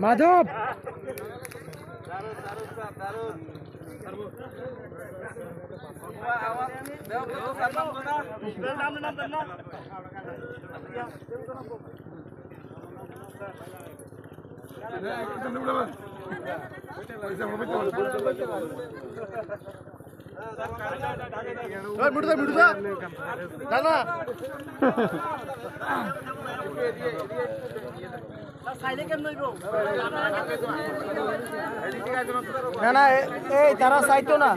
মাধব না না এই তারা চাইতো না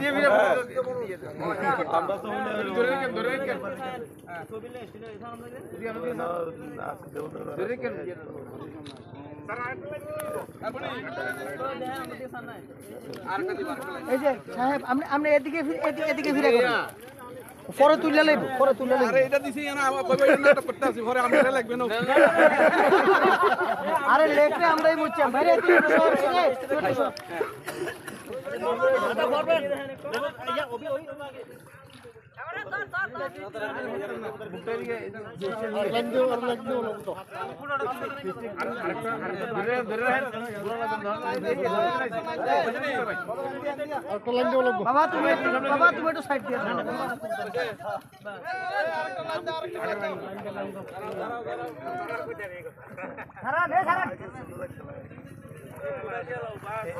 এই যে সাহেব আমরা এদিকে এদিকে ফিরে গেলাম পরে তুলে লইব পরে তুলে লইব আরে এটা দিছি না আমার কই না নাটক করতেছি পরে আমরা লাগবে না আরে লেখলে আমরাই বুঝছাম ভাই তুই সব রে এটা করবেন ইয়া ওবি ওই আগে বাবা তুমি একটু সাইড দিয়ে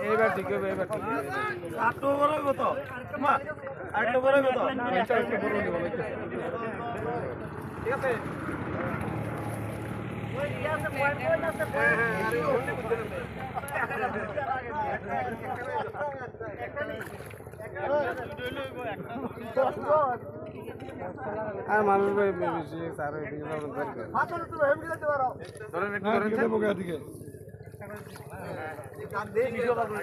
এইবার ঠিক হবে এবার ঠিক হবে আটটো বড় কত মা আটটো বড় কত এটা একটু বড় নিব ঠিক আছে ওই ইয়াতে পয়েন্ট আছে আর মানুষ বেশি স্যার এদিকে হাতলে তুমি হেম দিতে পারো ধরেন একটু ধরেন দেবো এদিকে কান দে ভিডিও লাগবে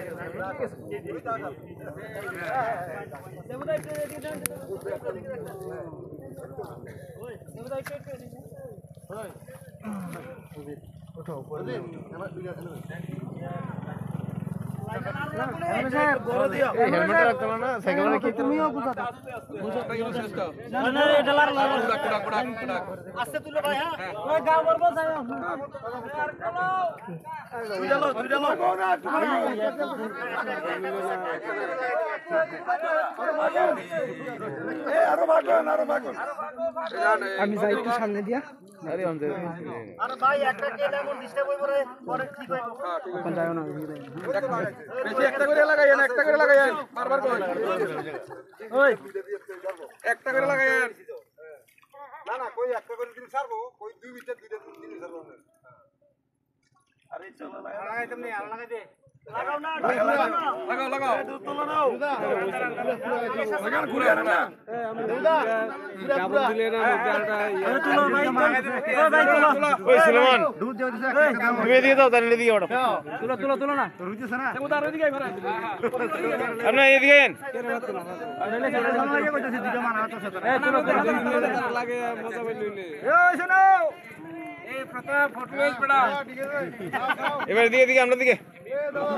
দেবুদাই এদিকে দেন ওই দেবুদাই ওই ওঠো উপরে হেলমেট রাখতো না সাইকেল রাখি তুমিও বুঝাতা না না এটা লার আস্তে তুলো ভাই হ্যাঁ ওই গাও করব যাই তুই ডালো এ আরো ভাগো আমি যাই একটু সামনে দিয়া আরে অন্ধে আরে ভাই একটা কে এমন ডিস্টার্ব হই পরে ঠিক হইব এখন যাও না বেশি একটা করে লাগাইয়েন বারবার কই ওই একটা করে লাগাইয়েন না না কই একটা করে দিন ছাড়বো কই দুই মিটার দুইটা দিন ছাড়বো আরে চলো লাগাই তুমি আর লাগাই দে লাগাও না লাগাও তোলো নাও লাগান ঘুরে আরে না দুদা কেমন দিলে না মধ্যে আরে তোলো ভাই ও ভাই তোলো ওই সুলেমান দুধ দেও দিছে তুমি দিয়ে দাও তাহলে দিয়ে ওটা তোলো না রুইতেছ না উদার ওইদিকে আই মারা আপনি এদিকে আইন আরে চলে লাগে কইতাছি দুটো মানা আছে এই তোলো লাগে মজা বইলে এই শোনো এই প্রতাপ ফটোজ পড়া এবার দিয়ে দিকে আমরা দিকে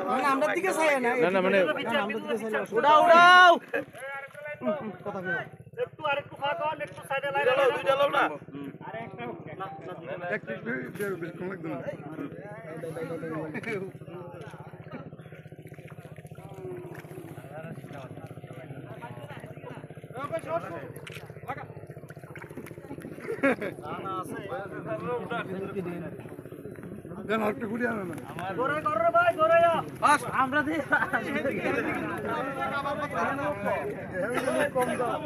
মানে আমরা দিকে চাই না মানে আমরা দিকে চাই উড়াও কথা বলো একটু আরেকটু খাওয়া একটু সাইডে লাগাই দাও দুইটা লাও না আরে একটা না একটু বিলকুল একদম ওকে শট লাগা না আছে দেন আরেকটু ঘুরে আনো না ধরে কর রে ভাই ধরে যা বাস আমরা দি কম দাও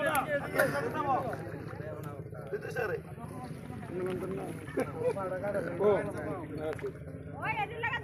দিতে স্যার ও ওই এদিকে লাগা